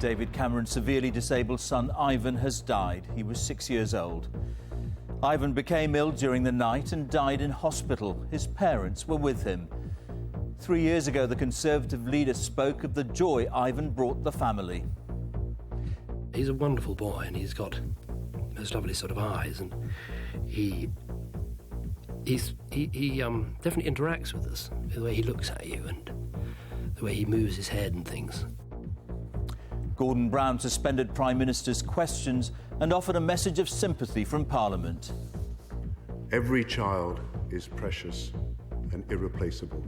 David Cameron's severely disabled son Ivan has died. He was 6 years old. Ivan became ill during the night and died in hospital. His parents were with him. 3 years ago, the Conservative leader spoke of the joy Ivan brought the family. He's a wonderful boy, and he's got those lovely sort of eyes, and he definitely interacts with us, the way he looks at you and the way he moves his head and things. Gordon Brown suspended Prime Minister's questions and offered a message of sympathy from Parliament. Every child is precious and irreplaceable,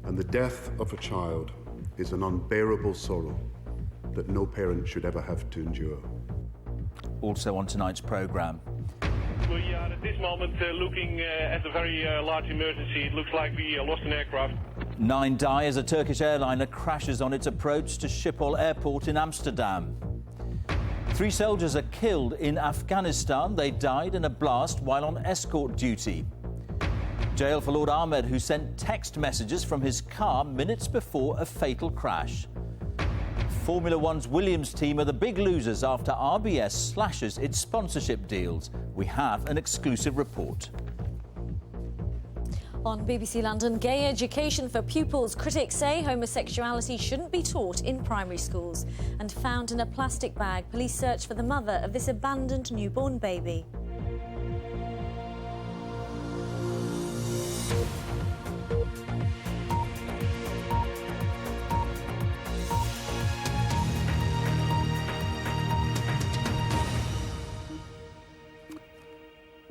and the death of a child is an unbearable sorrow that no parent should ever have to endure. Also on tonight's programme. We are at this moment looking at a very large emergency. It looks like we lost an aircraft. 9 die as a Turkish airliner crashes on its approach to Schiphol Airport in Amsterdam. 3 soldiers are killed in Afghanistan. They died in a blast while on escort duty. Jail for Lord Ahmed, who sent text messages from his car minutes before a fatal crash. Formula One's Williams team are the big losers after RBS slashes its sponsorship deals. We have an exclusive report. On BBC London, gay education for pupils. Critics say homosexuality shouldn't be taught in primary schools. And found in a plastic bag, police search for the mother of this abandoned newborn baby.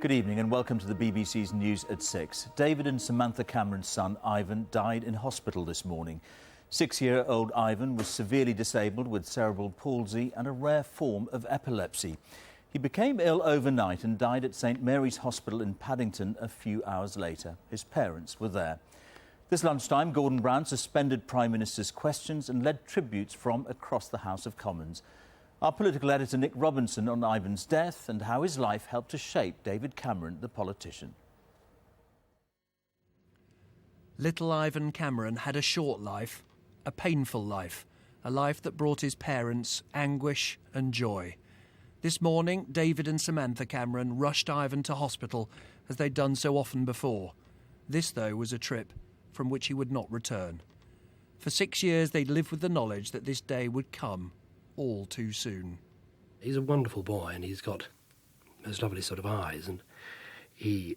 Good evening and welcome to the BBC's News at 6. David and Samantha Cameron's son, Ivan, died in hospital this morning. 6-year-old Ivan was severely disabled with cerebral palsy and a rare form of epilepsy. He became ill overnight and died at St Mary's Hospital in Paddington a few hours later. His parents were there. This lunchtime, Gordon Brown suspended Prime Minister's questions and led tributes from across the House of Commons. Our political editor Nick Robinson on Ivan's death and how his life helped to shape David Cameron, the politician. Little Ivan Cameron had a short life, a painful life, a life that brought his parents anguish and joy. This morning, David and Samantha Cameron rushed Ivan to hospital as they'd done so often before. This, though, was a trip from which he would not return. For 6 years, they'd lived with the knowledge that this day would come all too soon. He's a wonderful boy, and he's got those lovely sort of eyes, and he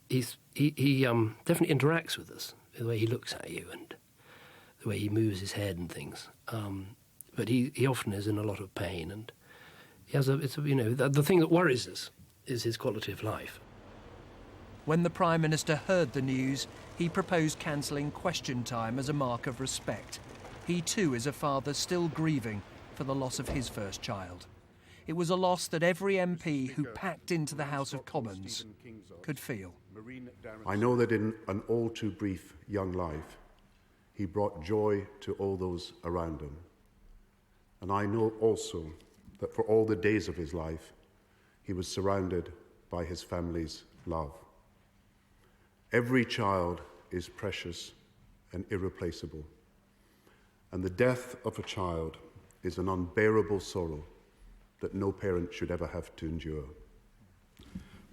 definitely interacts with us, the way he looks at you and the way he moves his head and things. But he often is in a lot of pain, and he has the thing that worries us is his quality of life. When the Prime Minister heard the news, he proposed cancelling question time as a mark of respect. He too is a father still grieving for the loss of his first child. It was a loss that every MP who packed into the House of Commons could feel. I know that in an all too brief young life, he brought joy to all those around him. And I know also that for all the days of his life, he was surrounded by his family's love. Every child is precious and irreplaceable. And the death of a child is an unbearable sorrow that no parent should ever have to endure.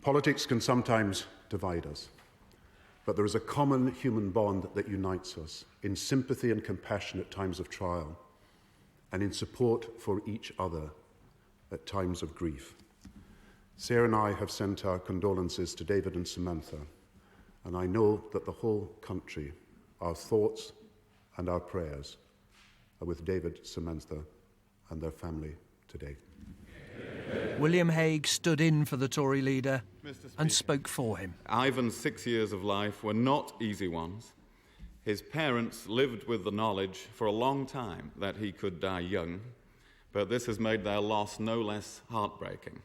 Politics can sometimes divide us, but there is a common human bond that unites us in sympathy and compassion at times of trial, and in support for each other at times of grief. Sarah and I have sent our condolences to David and Samantha, and I know that the whole country, our thoughts and our prayers, are with David, Samantha and their family today. William Hague stood in for the Tory leader and spoke for him. Ivan's 6 years of life were not easy ones. His parents lived with the knowledge for a long time that he could die young, but this has made their loss no less heartbreaking.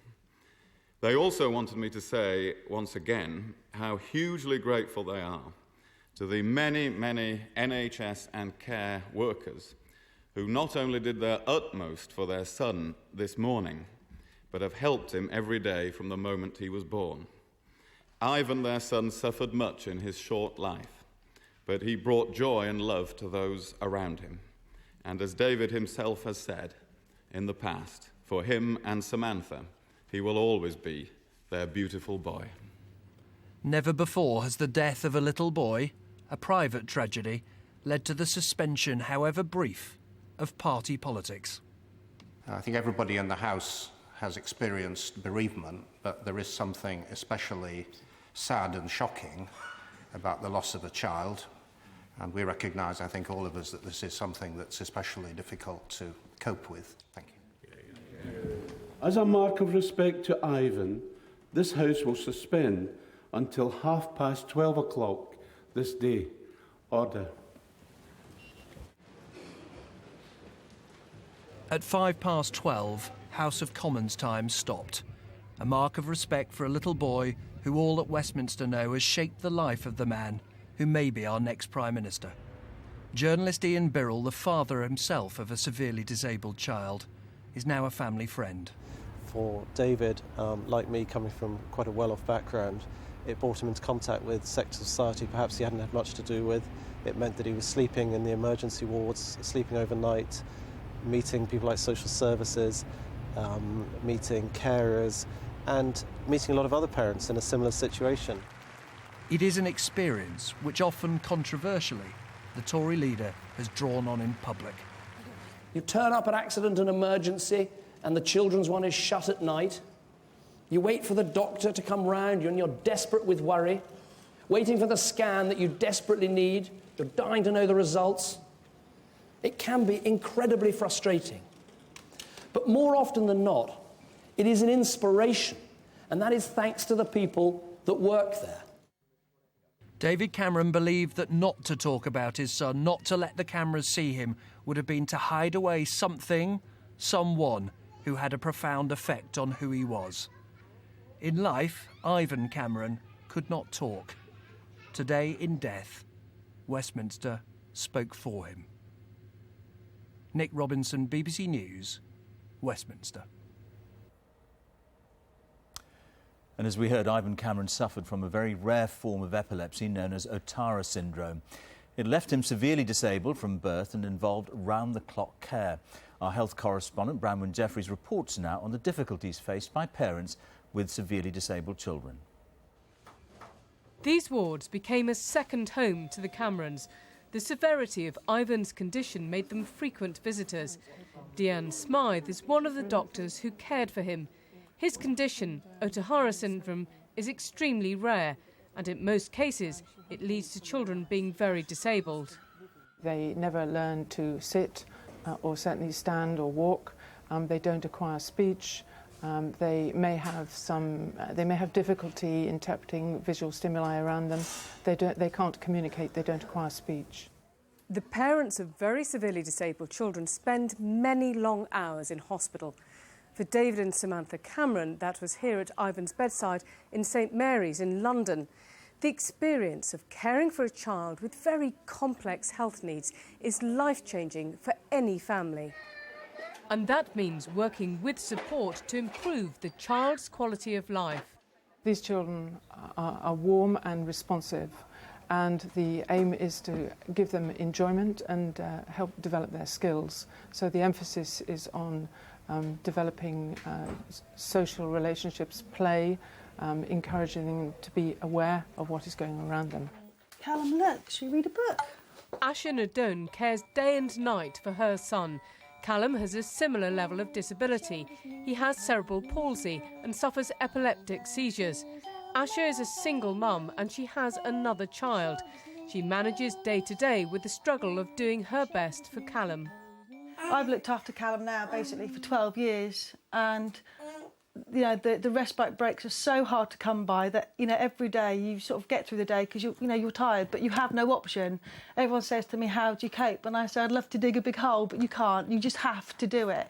They also wanted me to say once again how hugely grateful they are to the many, many NHS and care workers who not only did their utmost for their son this morning, but have helped him every day from the moment he was born. Ivan, their son, suffered much in his short life, but he brought joy and love to those around him. And as David himself has said in the past, for him and Samantha, he will always be their beautiful boy. Never before has the death of a little boy, a private tragedy, led to the suspension, however brief, of party politics. I think everybody in the House has experienced bereavement, but there is something especially sad and shocking about the loss of a child. And we recognise, I think, all of us, that this is something that's especially difficult to cope with. Thank you. As a mark of respect to Ivan, this House will suspend until 12:30 o'clock this day. Order. At 12:05, House of Commons time stopped. A mark of respect for a little boy who all at Westminster know has shaped the life of the man who may be our next Prime Minister. Journalist Ian Birrell, the father himself of a severely disabled child, is now a family friend. For David, like me, coming from quite a well-off background, it brought him into contact with sectors of society perhaps he hadn't had much to do with. It meant that he was sleeping in the emergency wards, sleeping overnight, meeting people like social services, meeting carers, and meeting a lot of other parents in a similar situation. It is an experience which often controversially the Tory leader has drawn on in public. You turn up at accident and emergency and the children's one is shut at night. You wait for the doctor to come round you and you're desperate with worry, waiting for the scan that you desperately need. You're dying to know the results. It can be incredibly frustrating. But more often than not, it is an inspiration, and that is thanks to the people that work there. David Cameron believed that not to talk about his son, not to let the cameras see him, would have been to hide away something, someone who had a profound effect on who he was. In life, Ivan Cameron could not talk. Today, in death, Westminster spoke for him. Nick Robinson, BBC News, Westminster. And as we heard, Ivan Cameron suffered from a very rare form of epilepsy known as Otara syndrome. It left him severely disabled from birth and involved round-the-clock care. Our health correspondent, Branwen Jeffries, reports now on the difficulties faced by parents with severely disabled children. These wards became a second home to the Camerons. The severity of Ivan's condition made them frequent visitors. Deanne Smythe is one of the doctors who cared for him. His condition, Otara syndrome, is extremely rare, and in most cases it leads to children being very disabled. They never learn to sit or certainly stand or walk. They don't acquire speech. They may have difficulty interpreting visual stimuli around them. They can't communicate. They don't acquire speech. The parents of very severely disabled children spend many long hours in hospital. For David and Samantha Cameron, that was here at Ivan's bedside in St Mary's in London. The experience of caring for a child with very complex health needs is life-changing for any family. And that means working with support to improve the child's quality of life. These children are warm and responsive, and the aim is to give them enjoyment and help develop their skills. So the emphasis is on developing social relationships, play, encouraging them to be aware of what is going on around them. Callum, look, should we read a book? Asha Nardone cares day and night for her son. Callum has a similar level of disability. He has cerebral palsy and suffers epileptic seizures. Asha is a single mum and she has another child. She manages day to day with the struggle of doing her best for Callum. I've looked after Callum now basically for 12 years, and you know the respite breaks are so hard to come by that every day you sort of get through the day because you're tired, but you have no option. Everyone says to me, "How do you cope?" And I say, "I'd love to dig a big hole, but you can't. You just have to do it."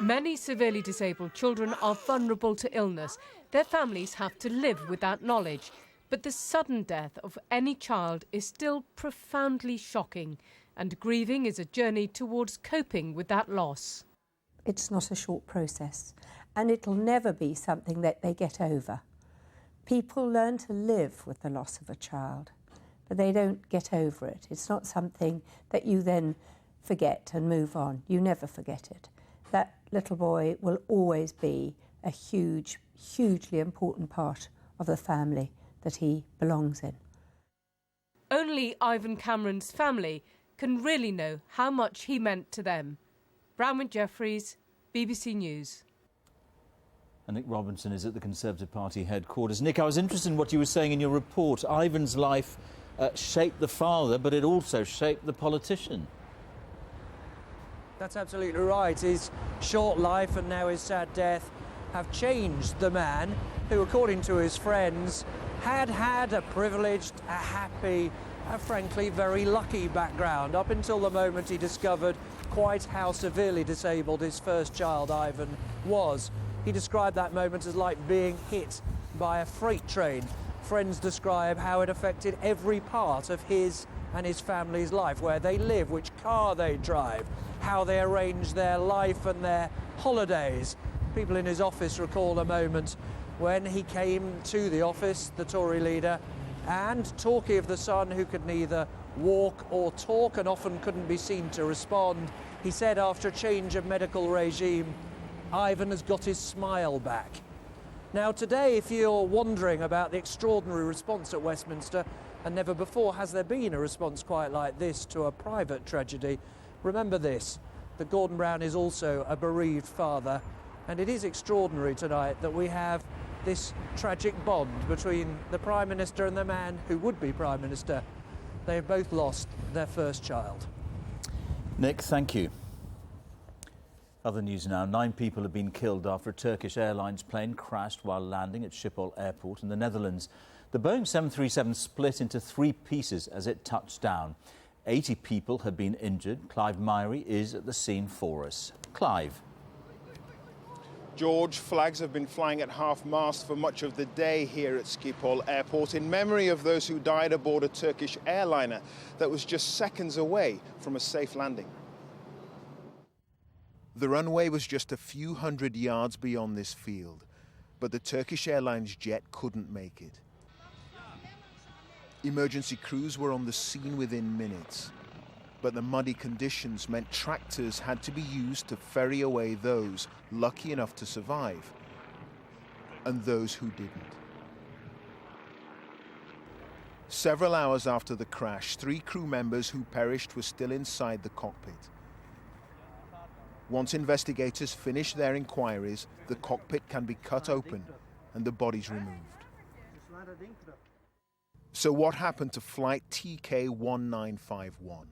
Many severely disabled children are vulnerable to illness. Their families have to live with that knowledge. But the sudden death of any child is still profoundly shocking, and grieving is a journey towards coping with that loss. It's not a short process, and it'll never be something that they get over. People learn to live with the loss of a child. but they don't get over it. It's not something that you then forget and move on. You never forget it. That little boy will always be a hugely important part of the family that he belongs in. Only Ivan Cameron's family can really know how much he meant to them. Bronwyn Jeffries, BBC News. And Nick Robinson is at the Conservative Party headquarters. Nick, I was interested in what you were saying in your report. Ivan's life shaped the father, but it also shaped the politician. That's absolutely right. His short life and now his sad death have changed the man who, according to his friends, had a privileged, a happy, frankly very lucky background up until the moment he discovered quite how severely disabled his first child, Ivan, was. He described that moment as like being hit by a freight train. Friends describe how it affected every part of his and his family's life, where they live, which car they drive, how they arrange their life and their holidays. People in his office recall a moment when he came to the office, the Tory leader, and talking of the son who could neither walk or talk and often couldn't be seen to respond, he said after a change of medical regime, Ivan has got his smile back. Now today, if you're wondering about the extraordinary response at Westminster, and never before has there been a response quite like this to a private tragedy, remember this, that Gordon Brown is also a bereaved father, and it is extraordinary tonight that we have this tragic bond between the Prime Minister and the man who would be Prime Minister. They have both lost their first child. Nick, thank you. Other news now. 9 people have been killed after a Turkish Airlines plane crashed while landing at Schiphol Airport in the Netherlands. The Boeing 737 split into 3 pieces as it touched down. 80 people have been injured. Clive Myrie is at the scene for us. Clive. George, flags have been flying at half-mast for much of the day here at Schiphol Airport in memory of those who died aboard a Turkish airliner that was just seconds away from a safe landing. The runway was just a few hundred yards beyond this field, but the Turkish Airlines jet couldn't make it. Emergency crews were on the scene within minutes, but the muddy conditions meant tractors had to be used to ferry away those lucky enough to survive, and those who didn't. Several hours after the crash, 3 crew members who perished were still inside the cockpit. Once investigators finish their inquiries, the cockpit can be cut open and the bodies removed. So what happened to flight TK1951?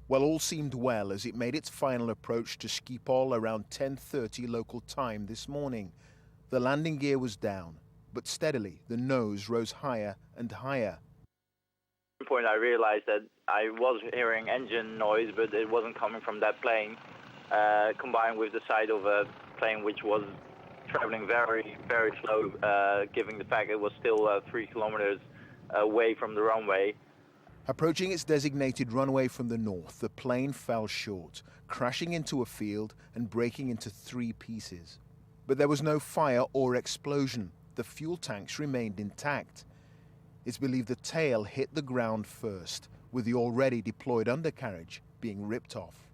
Well, all seemed well as it made its final approach to Schiphol around 10:30 local time this morning. The landing gear was down, but steadily the nose rose higher and higher. At one point I realized that I was hearing engine noise, but it wasn't coming from that plane, combined with the sight of a plane which was traveling very, very slow, given the fact it was still 3 kilometers away from the runway. Approaching its designated runway from the north, the plane fell short, crashing into a field and breaking into 3 pieces. But there was no fire or explosion. The fuel tanks remained intact. It's believed the tail hit the ground first, with the already deployed undercarriage being ripped off.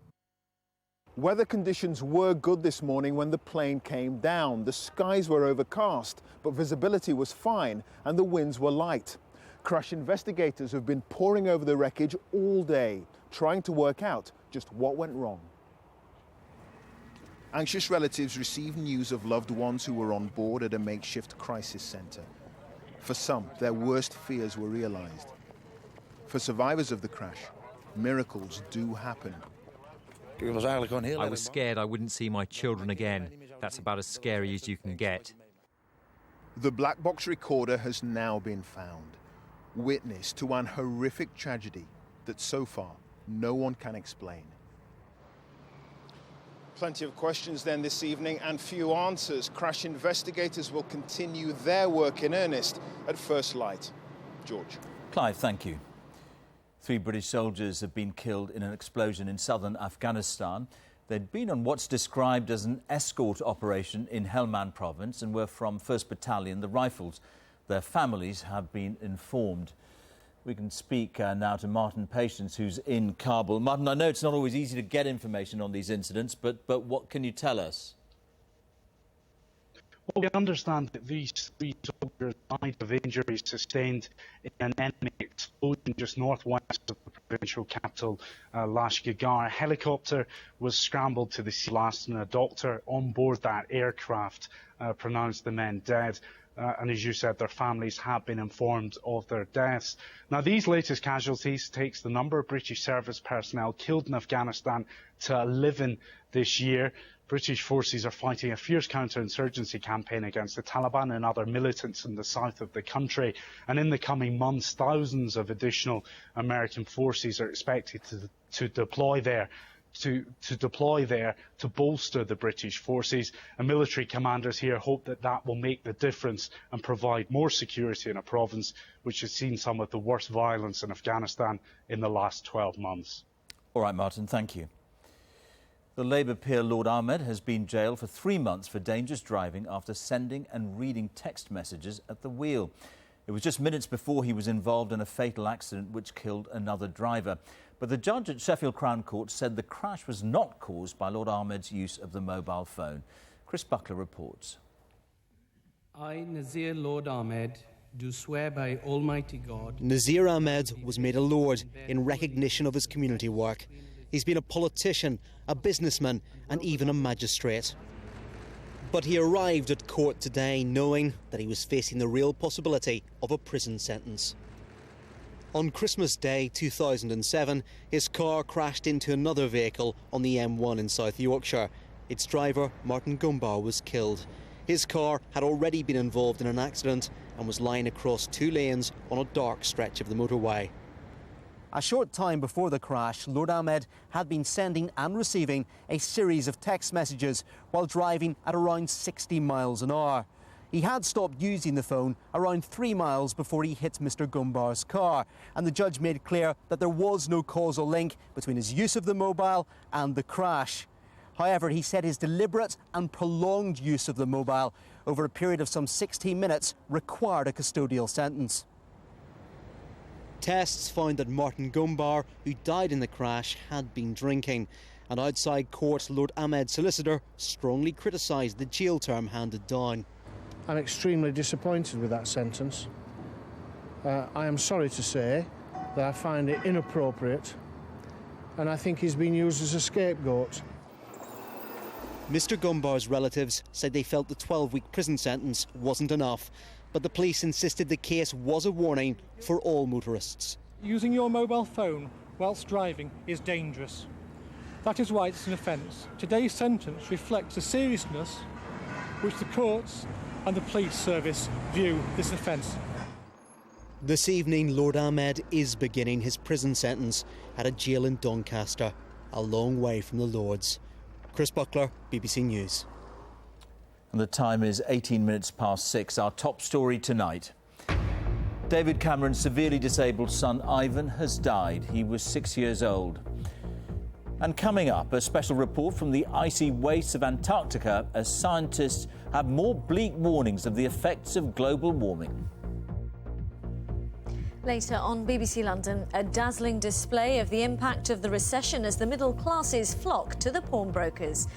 Weather conditions were good this morning when the plane came down. The skies were overcast, but visibility was fine and the winds were light. Crash investigators have been poring over the wreckage all day, trying to work out just what went wrong. Anxious relatives received news of loved ones who were on board at a makeshift crisis centre. For some, their worst fears were realised. For survivors of the crash, miracles do happen. I was scared I wouldn't see my children again. That's about as scary as you can get. The black box recorder has now been found. Witness to an horrific tragedy that so far no one can explain. Plenty of questions then this evening and few answers. Crash investigators will continue their work in earnest at first light. George. Clive, thank you. 3 British soldiers have been killed in an explosion in southern Afghanistan. They'd been on what's described as an escort operation in Helmand province and were from 1st Battalion, the Rifles. Their families have been informed. We can speak now to Martin Patience, who's in Kabul. Martin, I know it's not always easy to get information on these incidents, but what can you tell us? Well, we understand that these 3 soldiers died of injuries sustained in an enemy explosion just northwest of the provincial capital, Lashkargah. A helicopter was scrambled to the sea last, and a doctor on board that aircraft pronounced the men dead. And as you said, their families have been informed of their deaths. Now, these latest casualties takes the number of British service personnel killed in Afghanistan to 11 this year. British forces are fighting a fierce counterinsurgency campaign against the Taliban and other militants in the south of the country. And in the coming months, thousands of additional American forces are expected to deploy there. To bolster the British forces, and military commanders here hope that that will make the difference and provide more security in a province which has seen some of the worst violence in Afghanistan in the last 12 months. All right, Martin, thank you. The Labour peer Lord Ahmed has been jailed for 3 months for dangerous driving after sending and reading text messages at the wheel. It was just minutes before he was involved in a fatal accident which killed another driver. But the judge at Sheffield Crown Court said the crash was not caused by Lord Ahmed's use of the mobile phone. Chris Buckler reports. I, Nazir Lord Ahmed, do swear by Almighty God. Nazir Ahmed was made a Lord in recognition of his community work. He's been a politician, a businessman and even a magistrate. But he arrived at court today knowing that he was facing the real possibility of a prison sentence. On Christmas Day 2007, his car crashed into another vehicle on the M1 in South Yorkshire. Its driver, Martin Gumbar, was killed. His car had already been involved in an accident and was lying across 2 lanes on a dark stretch of the motorway. A short time before the crash, Lord Ahmed had been sending and receiving a series of text messages while driving at around 60 miles an hour. He had stopped using the phone around 3 miles before he hit Mr Gumbar's car, and the judge made clear that there was no causal link between his use of the mobile and the crash. However, he said his deliberate and prolonged use of the mobile over a period of some 16 minutes required a custodial sentence. Tests found that Martin Gumbar, who died in the crash, had been drinking. And outside court, Lord Ahmed's solicitor strongly criticised the jail term handed down. I'm extremely disappointed with that sentence. I am sorry to say that I find it inappropriate, and I think he's been used as a scapegoat. Mr Gumbar's relatives said they felt the 12-week prison sentence wasn't enough, but the police insisted the case was a warning for all motorists. Using your mobile phone whilst driving is dangerous. That is why it's an offence. Today's sentence reflects the seriousness which the courts and the police service view this offence. This evening, Lord Ahmed is beginning his prison sentence at a jail in Doncaster, a long way from the Lords. Chris Buckler, BBC News. And the time is 18 minutes past 6. Our top story tonight. David Cameron's severely disabled son Ivan has died. He was 6 years old. And coming up, a special report from the icy wastes of Antarctica as scientists have more bleak warnings of the effects of global warming. Later on BBC London, a dazzling display of the impact of the recession as the middle classes flock to the pawnbrokers.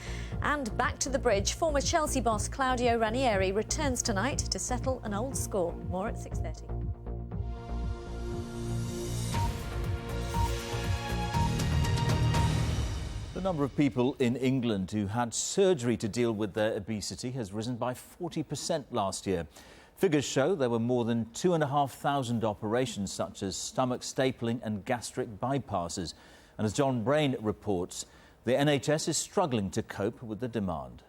And back to the bridge, former Chelsea boss Claudio Ranieri returns tonight to settle an old score. More at 6:30. The number of people in England who had surgery to deal with their obesity has risen by 40% last year. Figures show there were more than 2,500 operations such as stomach stapling and gastric bypasses. And as John Brain reports, the NHS is struggling to cope with the demand.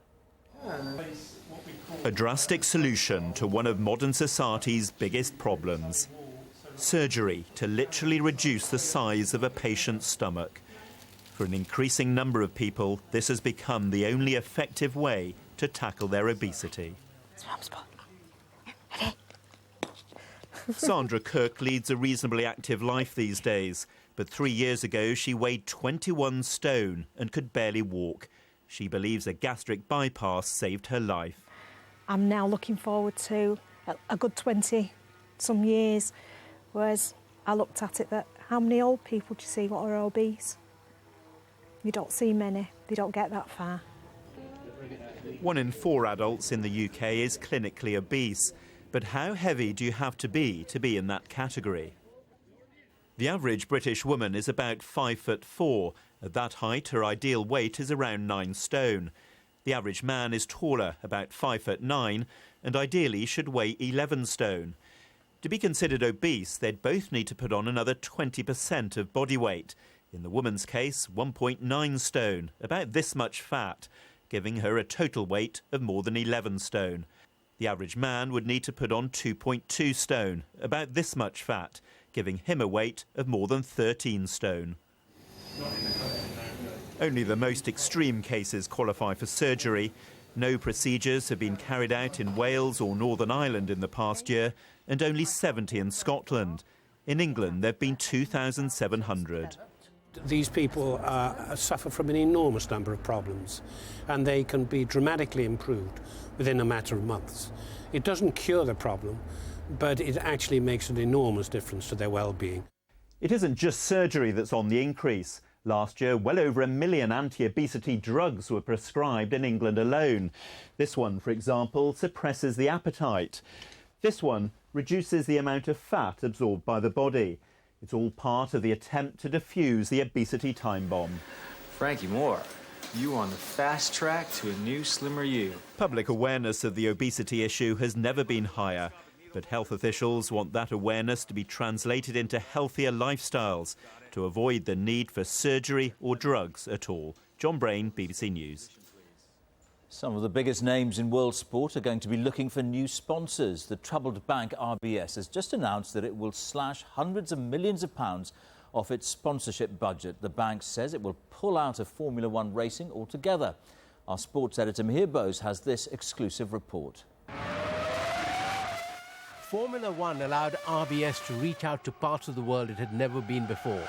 A drastic solution to one of modern society's biggest problems. Surgery to literally reduce the size of a patient's stomach. For an increasing number of people, this has become the only effective way to tackle their obesity. Sandra Kirk leads a reasonably active life these days, but 3 years ago she weighed 21 stone and could barely walk. She believes a gastric bypass saved her life. I'm now looking forward to a good 20-some years, whereas I looked at it that how many old people do you see what are obese? You don't see many. They don't get that far. 1 in 4 adults in the UK is clinically obese. But how heavy do you have to be in that category? The average British woman is about 5'4". At that height, her ideal weight is around 9 stone. The average man is taller, about 5'9", and ideally should weigh 11 stone. To be considered obese, they'd both need to put on another 20% of body weight. In the woman's case, 1.9 stone, about this much fat, giving her a total weight of more than 11 stone. The average man would need to put on 2.2 stone, about this much fat, giving him a weight of more than 13 stone. Only the most extreme cases qualify for surgery. No procedures have been carried out in Wales or Northern Ireland in the past year, and only 70 in Scotland. In England, there have been 2,700. These people suffer from an enormous number of problems, and they can be dramatically improved within a matter of months. It doesn't cure the problem, but it actually makes an enormous difference to their well-being. It isn't just surgery that's on the increase. Last year, well over 1 million anti-obesity drugs were prescribed in England alone. This one, for example, suppresses the appetite. This one reduces the amount of fat absorbed by the body. It's all part of the attempt to defuse the obesity time bomb. Frankie Moore, you on the fast track to a new, slimmer you. Public awareness of the obesity issue has never been higher, but health officials want that awareness to be translated into healthier lifestyles to avoid the need for surgery or drugs at all. John Brain, BBC News. Some of the biggest names in world sport are going to be looking for new sponsors. The troubled bank RBS has just announced that it will slash hundreds of millions of pounds off its sponsorship budget. The bank says it will pull out of Formula One racing altogether. Our sports editor Mihir Bose has this exclusive report. Formula One allowed RBS to reach out to parts of the world it had never been before.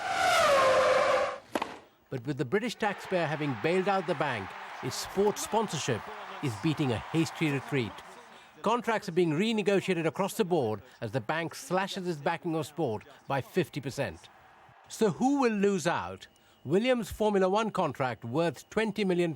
But with the British taxpayer having bailed out the bank, its sports sponsorship is beating a hasty retreat. Contracts are being renegotiated across the board as the bank slashes its backing of sport by 50%. So who will lose out? Williams' Formula One contract worth £20 million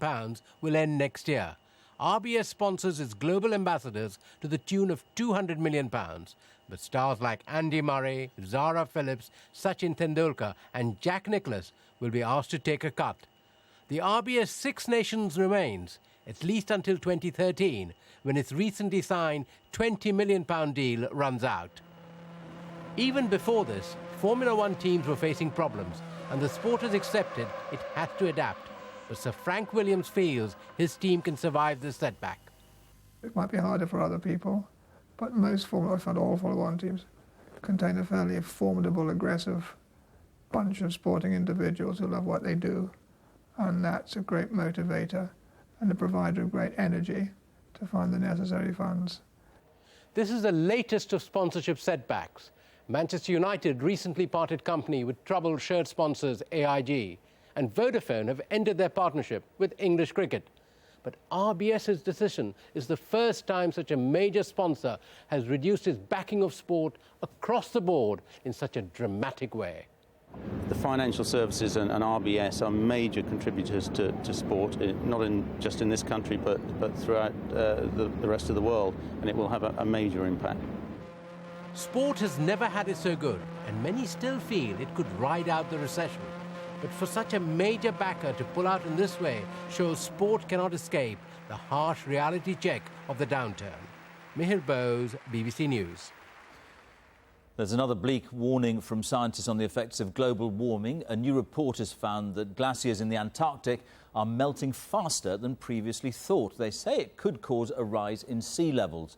will end next year. RBS sponsors its global ambassadors to the tune of £200 million. But stars like Andy Murray, Zara Phillips, Sachin Tendulkar and Jack Nicklaus will be asked to take a cut. The RBS Six Nations remains, at least until 2013, when its recently signed £20 million deal runs out. Even before this, Formula One teams were facing problems, and the sport has accepted it had to adapt. But Sir Frank Williams feels his team can survive this setback. It might be harder for other people, but most Formula, if not all Formula One teams, contain a fairly formidable, aggressive bunch of sporting individuals who love what they do. And that's a great motivator and a provider of great energy to find the necessary funds. This is the latest of sponsorship setbacks. Manchester United recently parted company with troubled shirt sponsors AIG, and Vodafone have ended their partnership with English cricket. But RBS's decision is the first time such a major sponsor has reduced its backing of sport across the board in such a dramatic way. The financial services and RBS are major contributors to sport, not just in this country, but throughout the rest of the world, and it will have a major impact. Sport has never had it so good, and many still feel it could ride out the recession. But for such a major backer to pull out in this way shows sport cannot escape the harsh reality check of the downturn. Mihir Bose, BBC News. There's another bleak warning from scientists on the effects of global warming. A new report has found that glaciers in the Antarctic are melting faster than previously thought. They say it could cause a rise in sea levels.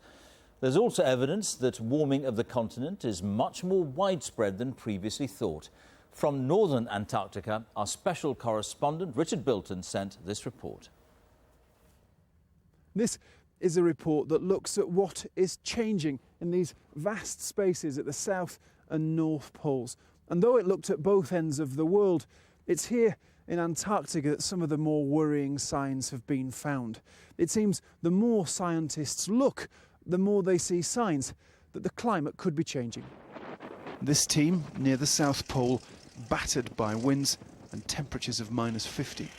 There's also evidence that warming of the continent is much more widespread than previously thought. From northern Antarctica, our special correspondent Richard Bilton sent this report. This is a report that looks at what is changing in these vast spaces at the South and North Poles. And though it looked at both ends of the world, it's here in Antarctica that some of the more worrying signs have been found. It seems the more scientists look, the more they see signs that the climate could be changing. This team, near the South Pole, battered by winds and temperatures of -50.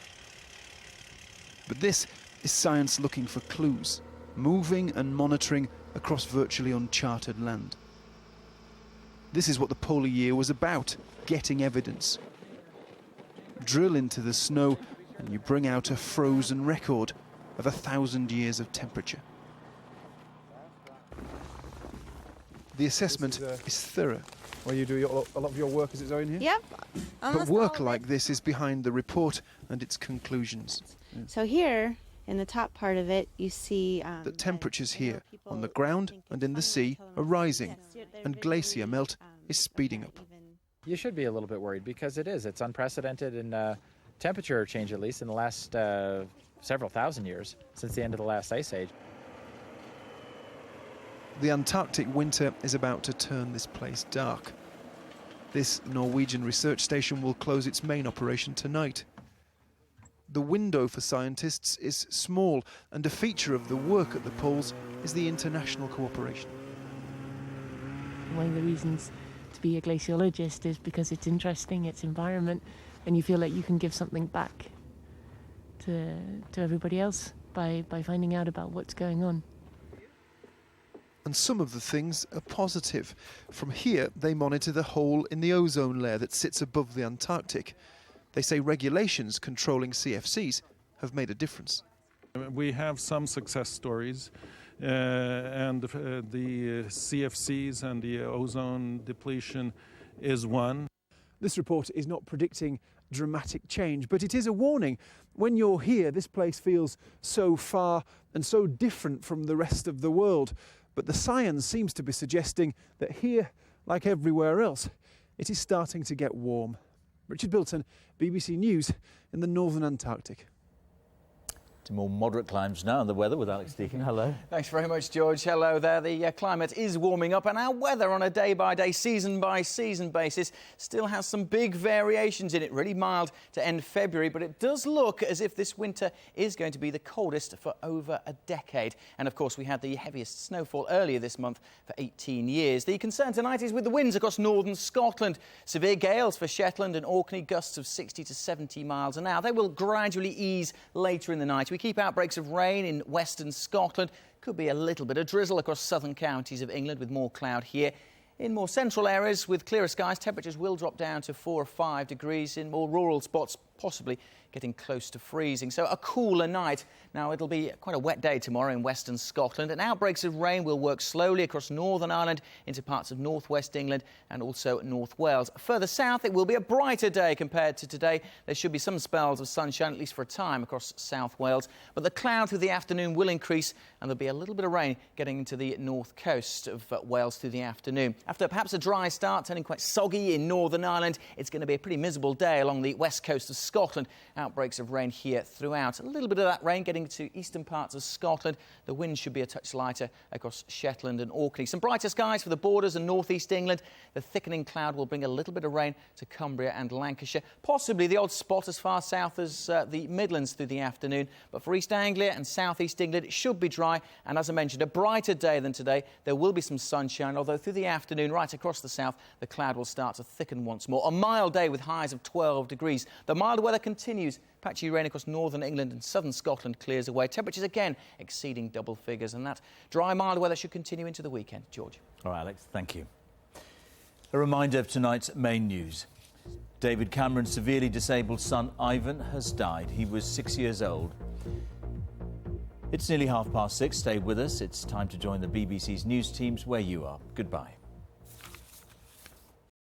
But this is science looking for clues, moving and monitoring across virtually uncharted land. This is what the polar year was about, getting evidence. Drill into the snow and you bring out a frozen record of 1,000 years of temperature. The assessment is thorough. Where you do a lot of your work as its own here? Yep. But work like this is behind the report and its conclusions. So here, in the top part of it, you see the temperatures here, on the ground and in the sea, are rising, and glacier melt is speeding up. You should be a little bit worried because it is. It's unprecedented in temperature change, at least in the last several thousand years, since the end of the last ice age. The Antarctic winter is about to turn this place dark. This Norwegian research station will close its main operation tonight. The window for scientists is small, and a feature of the work at the poles is the international cooperation. One of the reasons to be a glaciologist is because it's interesting, it's environment, and you feel like you can give something back to everybody else by finding out about what's going on. And some of the things are positive. From here, they monitor the hole in the ozone layer that sits above the Antarctic. They say regulations controlling CFCs have made a difference. We have some success stories, and the CFCs and the ozone depletion is one. This report is not predicting dramatic change, but it is a warning. When you're here, this place feels so far and so different from the rest of the world. But the science seems to be suggesting that here, like everywhere else, it is starting to get warm. Richard Bilton, BBC News in the northern Antarctic. To more moderate climes now and the weather with Alex Deakin. Hello. Thanks very much, George. Hello there. The climate is warming up and our weather on a day-by-day, season-by-season basis still has some big variations in it. Really mild to end February, but it does look as if this winter is going to be the coldest for over a decade. And, of course, we had the heaviest snowfall earlier this month for 18 years. The concern tonight is with the winds across northern Scotland. Severe gales for Shetland and Orkney, gusts of 60 to 70 miles an hour. They will gradually ease later in the night. We keep outbreaks of rain in western Scotland. Could be a little bit of drizzle across southern counties of England with more cloud here. In more central areas with clearer skies, temperatures will drop down to 4 or 5 degrees. In more rural spots, possibly getting close to freezing. So a cooler night. Now, it'll be quite a wet day tomorrow in western Scotland, and outbreaks of rain will work slowly across Northern Ireland into parts of northwest England and also North Wales. Further south, it will be a brighter day compared to today. There should be some spells of sunshine, at least for a time, across South Wales. But the cloud through the afternoon will increase, and there'll be a little bit of rain getting into the north coast of Wales through the afternoon. After perhaps a dry start, turning quite soggy in Northern Ireland, it's going to be a pretty miserable day along the west coast of Scotland. Outbreaks of rain here throughout. A little bit of that rain getting to eastern parts of Scotland. The wind should be a touch lighter across Shetland and Orkney. Some brighter skies for the borders and northeast England. The thickening cloud will bring a little bit of rain to Cumbria and Lancashire. Possibly the odd spot as far south as the Midlands through the afternoon. But for East Anglia and southeast England, it should be dry. And as I mentioned, a brighter day than today. There will be some sunshine, although through the afternoon, right across the south, the cloud will start to thicken once more. A mild day with highs of 12 degrees. The mild weather continues. Patchy rain across northern England and southern Scotland clears away. Temperatures again exceeding double figures, and that dry, mild weather should continue into the weekend. George. All right, Alex, thank you. A reminder of tonight's main news. David Cameron's severely disabled son, Ivan, has died. He was 6 years old. It's nearly 6:30. Stay with us. It's time to join the BBC's news teams where you are. Goodbye.